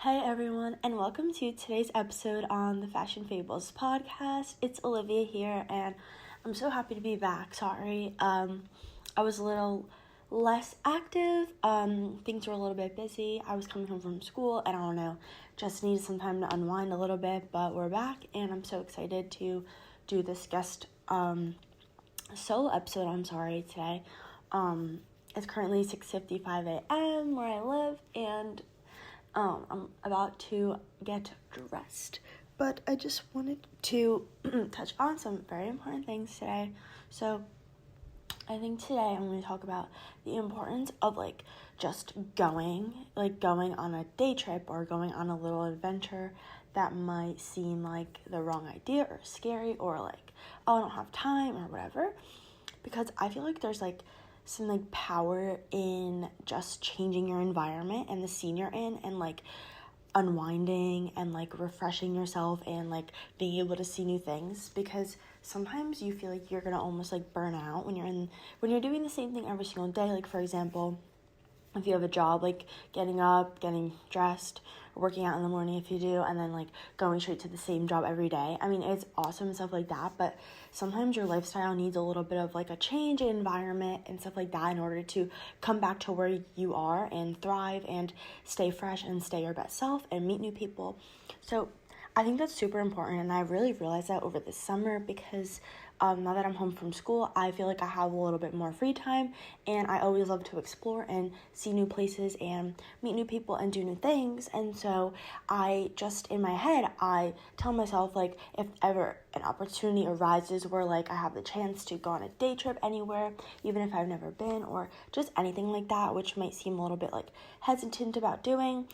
Hey everyone, and welcome to today's episode on the Fashion Fables podcast. It's Olivia here, and I'm so happy to be back. Sorry, I was a little less active. Things were a little bit busy. I was coming home from school, and I don't know, just needed some time to unwind a little bit, but we're back, and I'm so excited to do this guest solo episode, today. It's currently 6:55 a.m. where I live, and I'm about to get dressed, but I just wanted to touch on some very important things today. So I think today I'm going to talk about the importance of just going on a day trip or going on a little adventure that might seem like the wrong idea or scary or oh, I don't have time or whatever, because I feel like there's some power in just changing your environment and the scene you're in, and unwinding and refreshing yourself and being able to see new things, because sometimes you feel like you're gonna almost burn out when you're doing the same thing every single day. For example, if you have a job, getting up, getting dressed, working out in the morning if you do, and then going straight to the same job every day. I mean, it's awesome and stuff like that, but sometimes your lifestyle needs a little bit of a change in environment and stuff like that in order to come back to where you are and thrive and stay fresh and stay your best self and meet new people. So I think that's super important, and I really realized that over the summer, because now that I'm home from school, I feel like I have a little bit more free time, and I always love to explore and see new places and meet new people and do new things. And so I just, in my head, I tell myself, if ever an opportunity arises where I have the chance to go on a day trip anywhere, even if I've never been, or just anything like that, which might seem a little bit hesitant about doing,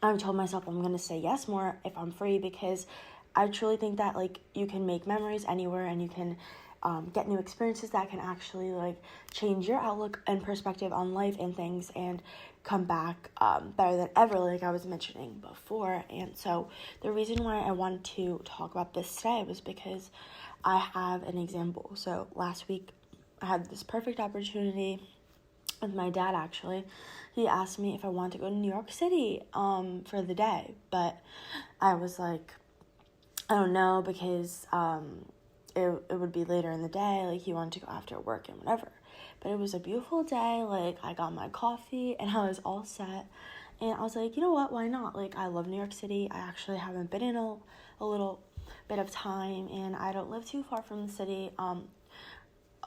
I've told myself I'm going to say yes more if I'm free, because I truly think that you can make memories anywhere, and you can get new experiences that can actually change your outlook and perspective on life and things, and come back better than ever, like I was mentioning before. And so the reason why I wanted to talk about this today was because I have an example. So last week I had this perfect opportunity with my dad. Actually, he asked me if I wanted to go to New York City for the day, but I was I don't know, because it would be later in the day. He wanted to go after work and whatever. But it was a beautiful day. I got my coffee and I was all set, and I was like, you know what, why not? I love New York City. I actually haven't been in a little bit of time, and I don't live too far from the city.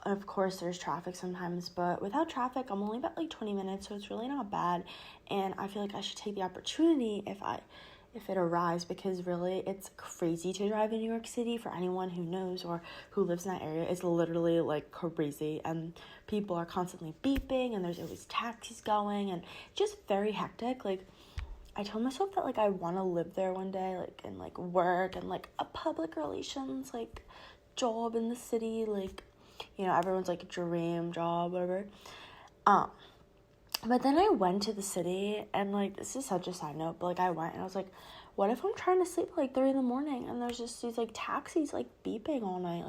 Of course, there's traffic sometimes, but without traffic, I'm only about 20 minutes, so it's really not bad. And I feel like I should take the opportunity if it arrives, because really it's crazy to drive in New York City. For anyone who knows or who lives in that area, it's literally crazy, and people are constantly beeping, and there's always taxis going, and just very hectic. I told myself that I want to live there one day, and work and a public relations job in the city, everyone's dream job, whatever. But then I went to the city, and this is such a side note, but I went and I was like, what if I'm trying to sleep at 3 a.m. and there's just these taxis beeping all night?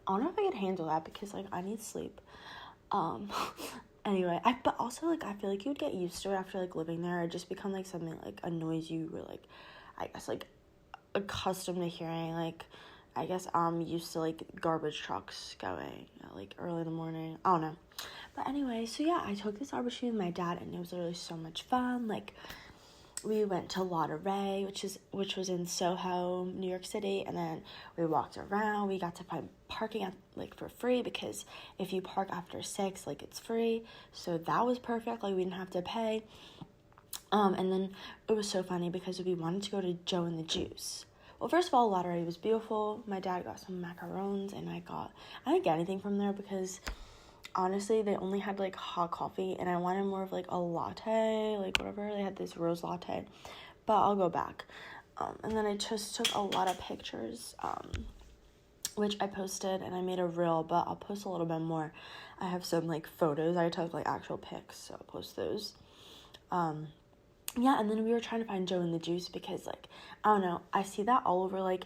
I don't know if I could handle that, because I need sleep. Anyway, but also I feel you would get used to it after living there. It just become something annoys you, or I guess accustomed to hearing. I guess I'm used to garbage trucks going early in the morning. I don't know. But anyway, so yeah, I took this opportunity with my dad, and it was literally so much fun. We went to Ray, which was in Soho, New York City, and then we walked around. We got to find parking at for free, because if you park after 6, it's free. So that was perfect. We didn't have to pay. And then it was so funny, because we wanted to go to Joe and the Juice. Well, first of all, Ray was beautiful. My dad got some macarons, and I didn't get anything from there, because honestly, they only had hot coffee, and I wanted more of a latte, whatever. They had this rose latte, but I'll go back. And then I just took a lot of pictures, which I posted, and I made a reel, but I'll post a little bit more. I have some photos. I took actual pics, so I'll post those. Yeah, and then we were trying to find Joe and the Juice, because I don't know, I see that all over in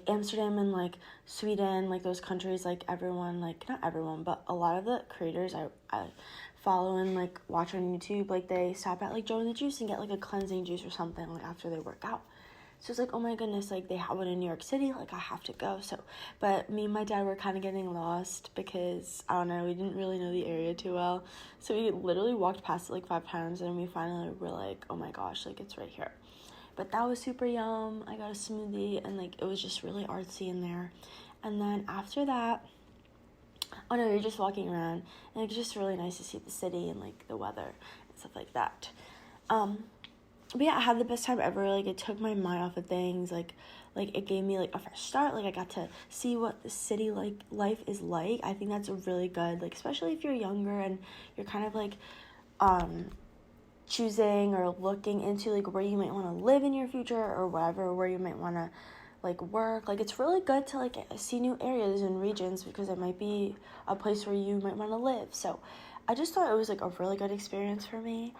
Amsterdam and Sweden, those countries. Everyone, not everyone, but a lot of the creators I follow and, like, watch on YouTube, like, they stop at, like, Joe and the Juice and get, like, a cleansing juice or something, like, after they work out. So it's like, oh my goodness, like, they have one in New York City, like, I have to go. So, but me and my dad were kind of getting lost because, I don't know, we didn't really know the area too well. So we literally walked past it, like, 5 times, and we finally were like, oh my gosh, like, it's right here. But that was super yum. I got a smoothie, and, like, it was just really artsy in there. And then after that, oh no, you're just walking around, and it's just really nice to see the city and, like, the weather and stuff like that. But yeah, I had the best time ever. Like, it took my mind off of things. Like it gave me, like, a fresh start. Like, I got to see what the city, like, life is like. I think that's really good, like, especially if you're younger and you're kind of, like, choosing or looking into, like, where you might want to live in your future or whatever, where you might want to, like, work. Like, it's really good to, like, see new areas and regions because it might be a place where you might want to live. So I just thought it was, like, a really good experience for me.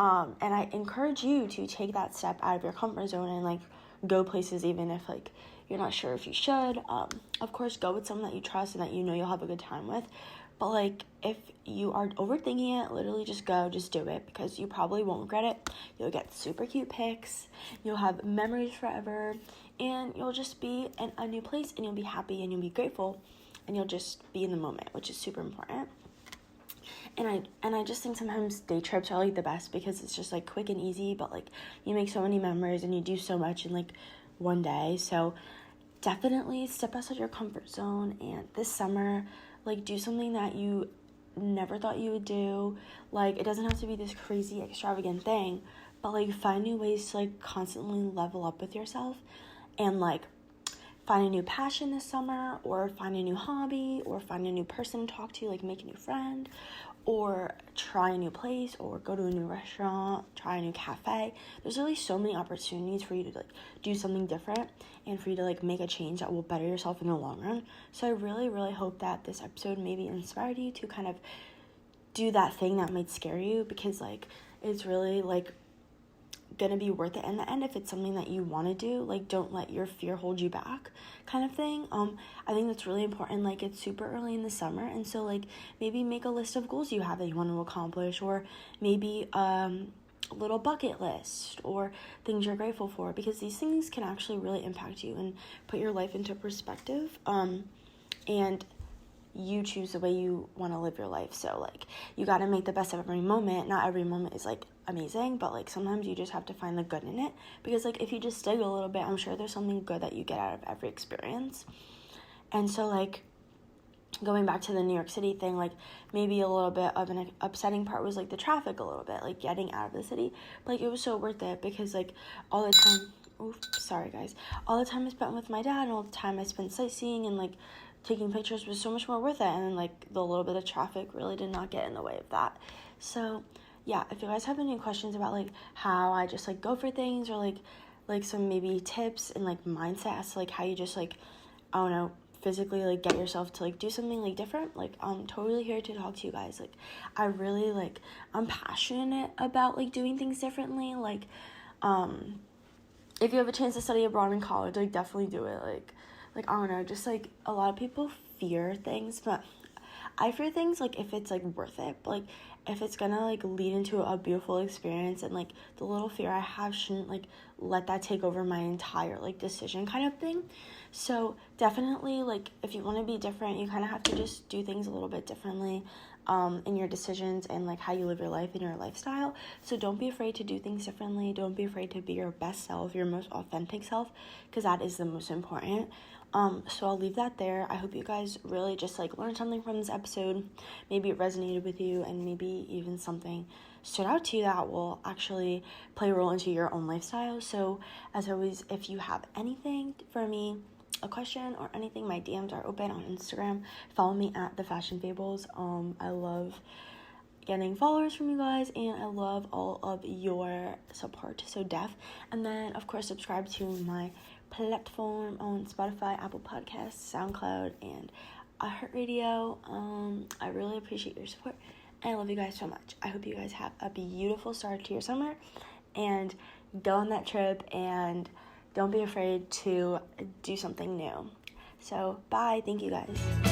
And I encourage you to take that step out of your comfort zone and, like, go places even if, like, you're not sure if you should. Of course, go with someone that you trust and that you know you'll have a good time with. But, like, if you are overthinking it, literally just go, just do it, because you probably won't regret it. You'll get super cute pics, you'll have memories forever, and you'll just be in a new place, and you'll be happy, and you'll be grateful, and you'll just be in the moment, which is super important. And I just think sometimes day trips are, like, the best because it's just, like, quick and easy, but, like, you make so many memories and you do so much in, like, one day. So definitely step outside your comfort zone, and this summer, like, do something that you never thought you would do. Like, it doesn't have to be this crazy extravagant thing, but, like, find new ways to, like, constantly level up with yourself, and, like, find a new passion this summer, or find a new hobby, or find a new person to talk to, like, make a new friend, or try a new place, or go to a new restaurant, try a new cafe. There's really so many opportunities for you to, like, do something different and for you to, like, make a change that will better yourself in the long run. So I really, really hope that this episode maybe inspired you to kind of do that thing that might scare you, because, like, it's really, like, gonna be worth it in the end if it's something that you want to do. Like, don't let your fear hold you back, kind of thing. I think that's really important. Like, it's super early in the summer, and so, like, maybe make a list of goals you have that you want to accomplish, or maybe a little bucket list, or things you're grateful for, because these things can actually really impact you and put your life into perspective. And you choose the way you want to live your life. So, like, you got to make the best of every moment. Not every moment is, like, amazing, but, like, sometimes you just have to find the good in it, because, like, if you just dig a little bit, I'm sure there's something good that you get out of every experience. And so, like, going back to the New York City thing, like, maybe a little bit of an upsetting part was, like, the traffic a little bit, like, getting out of the city, but, like, it was so worth it, because, like, all the time, all the time I spent with my dad, and all the time I spent sightseeing and, like, taking pictures was so much more worth it, and then, like, the little bit of traffic really did not get in the way of that. So yeah, if you guys have any questions about, like, how I just, like, go for things, or like some maybe tips and, like, mindset as to, like, how you just, like, I don't know, physically, like, get yourself to, like, do something, like, different, like, I'm totally here to talk to you guys. Like, I really, like, I'm passionate about, like, doing things differently. Like, if you have a chance to study abroad in college, like, definitely do it. Like, I don't know, just, like, a lot of people fear things, but I fear things, like, if it's, like, worth it. But, like, if it's gonna, like, lead into a beautiful experience, and, like, the little fear I have shouldn't, like, let that take over my entire, like, decision kind of thing. So definitely, like, if you want to be different, you kind of have to just do things a little bit differently in your decisions and, like, how you live your life and your lifestyle. So don't be afraid to do things differently. Don't be afraid to be your best self, your most authentic self, because that is the most important. So I'll leave that there. I hope you guys really just, like, learned something from this episode. Maybe it resonated with you, and maybe even something stood out to you that will actually play a role into your own lifestyle. So as always, if you have anything for me, a question or anything, my DMs are open on Instagram. Follow me at The Fashion Fables. I love getting followers from you guys, and I love all of your support. So and then, of course, subscribe to my platform on Spotify, Apple Podcasts, SoundCloud, and iHeartRadio. I really appreciate your support, and I love you guys so much. I hope you guys have a beautiful start to your summer, and go on that trip, and don't be afraid to do something new. So bye. Thank you guys.